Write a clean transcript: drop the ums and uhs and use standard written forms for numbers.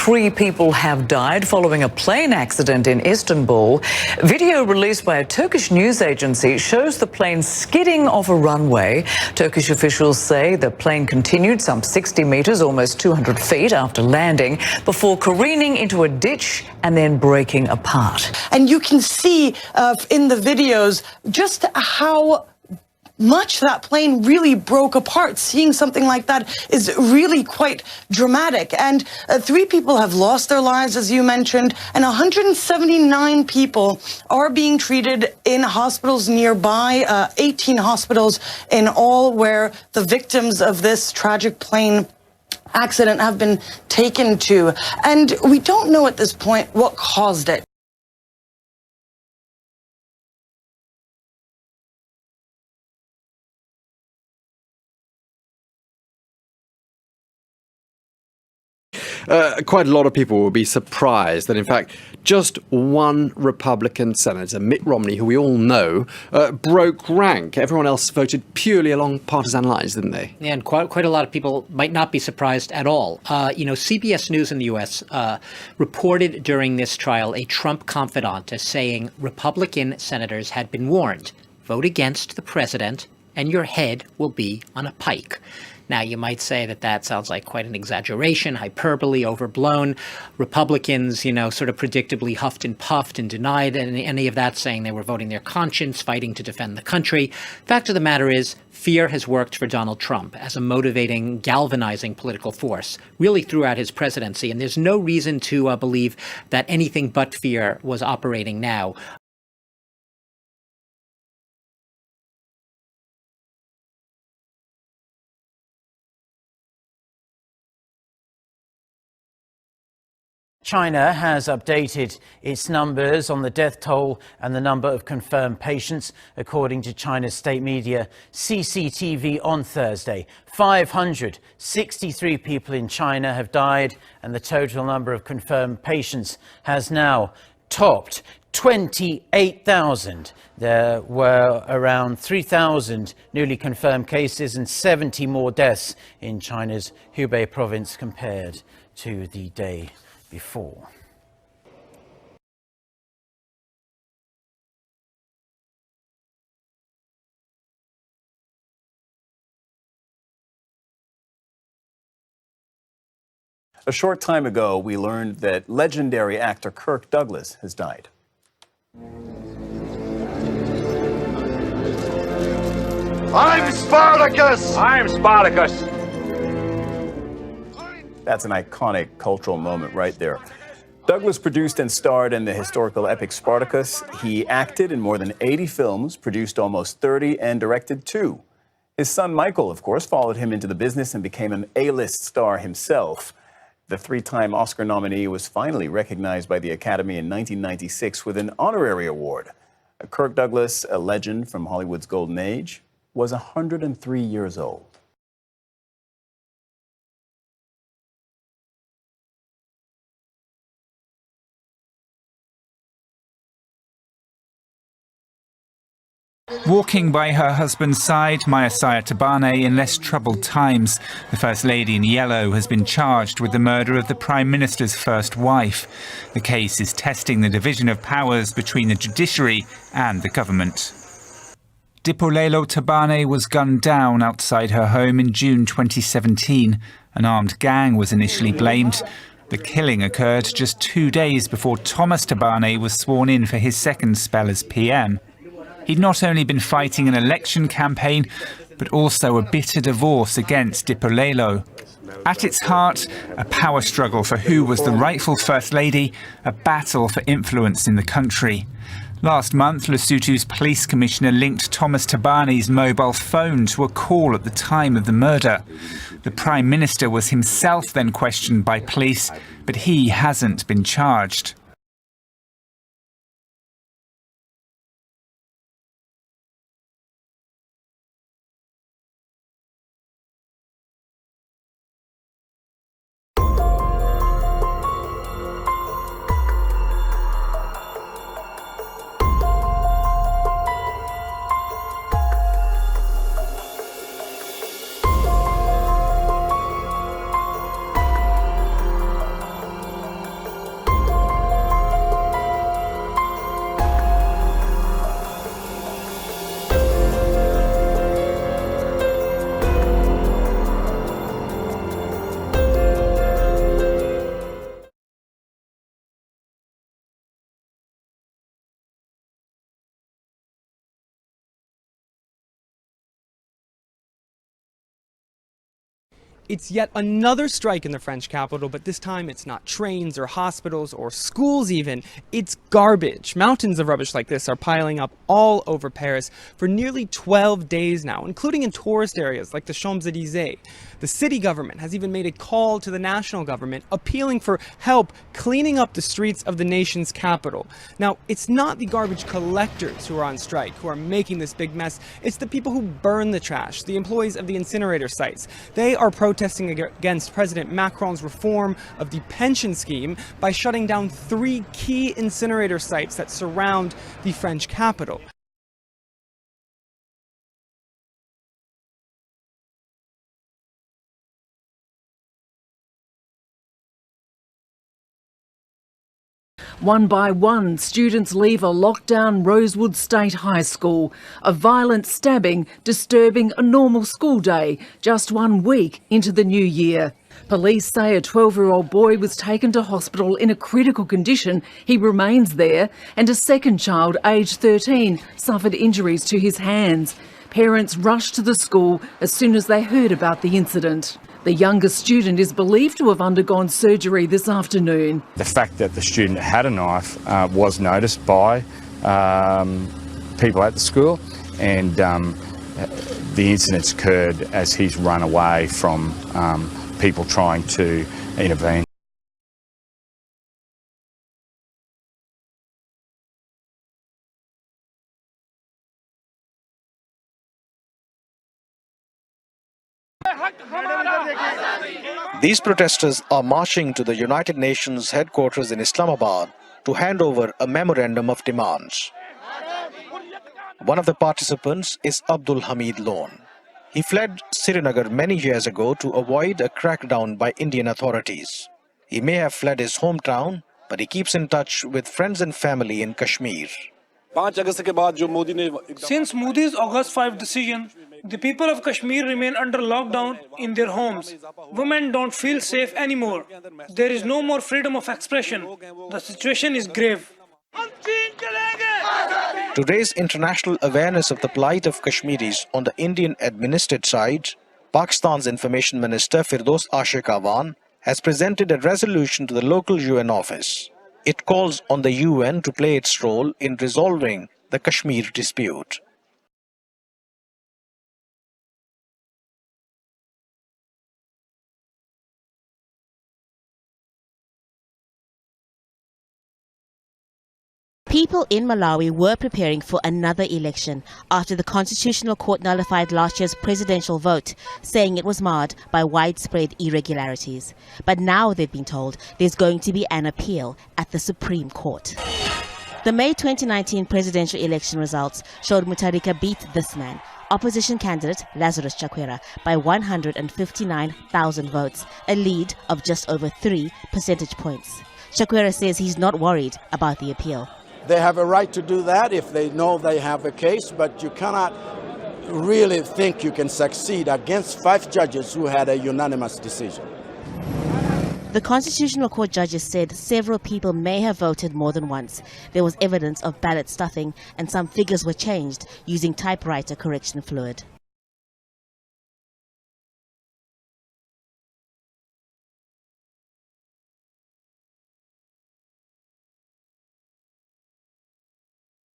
3 people have died following a plane accident in Istanbul. Video released by a Turkish news agency shows the plane skidding off a runway. Turkish officials say the plane continued some 60 metres, almost 200 feet after landing, before careening into a ditch and then breaking apart. And you can see in the videos just how much that plane really broke apart. Seeing something like that is really quite dramatic. And 3 people have lost their lives, as you mentioned, and 179 people are being treated in hospitals nearby, 18 hospitals in all, where the victims of this tragic plane accident have been taken to. And we don't know at this point what caused it. Quite a lot of people will be surprised that, in fact, just one Republican senator, Mitt Romney, who we all know, broke rank. Everyone else voted purely along partisan lines, didn't they? Yeah, and quite a lot of people might not be surprised at all. CBS News in the U.S. Reported during this trial a Trump confidant as saying Republican senators had been warned, vote against the president and your head will be on a pike. Now, you might say that that sounds like quite an exaggeration, hyperbole, overblown. Republicans, sort of predictably huffed and puffed and denied any of that, saying they were voting their conscience, fighting to defend the country. Fact of the matter is, fear has worked for Donald Trump as a motivating, galvanizing political force, really throughout his presidency. And there's no reason to believe that anything but fear was operating now. China has updated its numbers on the death toll and the number of confirmed patients, according to China's state media CCTV on Thursday. 563 people in China have died, and the total number of confirmed patients has now topped 28,000. There were around 3,000 newly confirmed cases and 70 more deaths in China's Hubei province compared to the day before. A short time ago, we learned that legendary actor Kirk Douglas has died. I'm Spartacus! I'm Spartacus! That's an iconic cultural moment right there. Douglas produced and starred in the historical epic Spartacus. He acted in more than 80 films, produced almost 30, and directed 2. His son Michael, of course, followed him into the business and became an A-list star himself. The 3-time Oscar nominee was finally recognized by the Academy in 1996 with an honorary award. Kirk Douglas, a legend from Hollywood's golden age, was 103 years old. Walking by her husband's side, Maesaiah Thabene in less troubled times. The First Lady in yellow has been charged with the murder of the Prime Minister's first wife. The case is testing the division of powers between the judiciary and the government. Dipolelo Thabene was gunned down outside her home in June 2017. An armed gang was initially blamed. The killing occurred just 2 days before Thomas Thabene was sworn in for his second spell as PM. He'd not only been fighting an election campaign, but also a bitter divorce against Dipolelo. At its heart, a power struggle for who was the rightful First Lady, a battle for influence in the country. Last month, Lesotho's police commissioner linked Thomas Thabene's mobile phone to a call at the time of the murder. The Prime Minister was himself then questioned by police, but he hasn't been charged. It's yet another strike in the French capital, but this time it's not trains or hospitals or schools even. It's garbage. Mountains of rubbish like this are piling up all over Paris for nearly 12 days now, including in tourist areas like the Champs-Élysées. The city government has even made a call to the national government, appealing for help cleaning up the streets of the nation's capital. Now, it's not the garbage collectors who are on strike who are making this big mess. It's the people who burn the trash, the employees of the incinerator sites. They are protesting against President Macron's reform of the pension scheme by shutting down 3 key incinerator sites that surround the French capital. One by one, students leave a lockdown Rosewood State High School. A violent stabbing disturbing a normal school day just 1 week into the new year. Police say a 12-year-old boy was taken to hospital in a critical condition. He remains there, and a second child, aged 13, suffered injuries to his hands. Parents rushed to the school as soon as they heard about the incident. The youngest student is believed to have undergone surgery this afternoon. The fact that the student had a knife was noticed by people at the school, and the incidents occurred as he's run away from people trying to intervene. These protesters are marching to the United Nations headquarters in Islamabad to hand over a memorandum of demands. One of the participants is Abdul Hamid Lone. He fled Srinagar many years ago to avoid a crackdown by Indian authorities. He may have fled his hometown, but he keeps in touch with friends and family in Kashmir. Since Modi's August 5 decision, the people of Kashmir remain under lockdown in their homes. Women don't feel safe anymore. There is no more freedom of expression. The situation is grave. To raise international awareness of the plight of Kashmiris on the Indian-administered side, Pakistan's Information Minister Firdaus Ashiq Awan has presented a resolution to the local UN office. It calls on the UN to play its role in resolving the Kashmir dispute. People in Malawi were preparing for another election after the Constitutional Court nullified last year's presidential vote, saying it was marred by widespread irregularities. But now they've been told there's going to be an appeal at the Supreme Court. The May 2019 presidential election results showed Mutharika beat this man, opposition candidate Lazarus Chakwera, by 159,000 votes, a lead of just over 3 percentage points. Chakwera says he's not worried about the appeal. They have a right to do that if they know they have a case, but you cannot really think you can succeed against 5 judges who had a unanimous decision. The Constitutional Court judges said several people may have voted more than once. There was evidence of ballot stuffing and some figures were changed using typewriter correction fluid.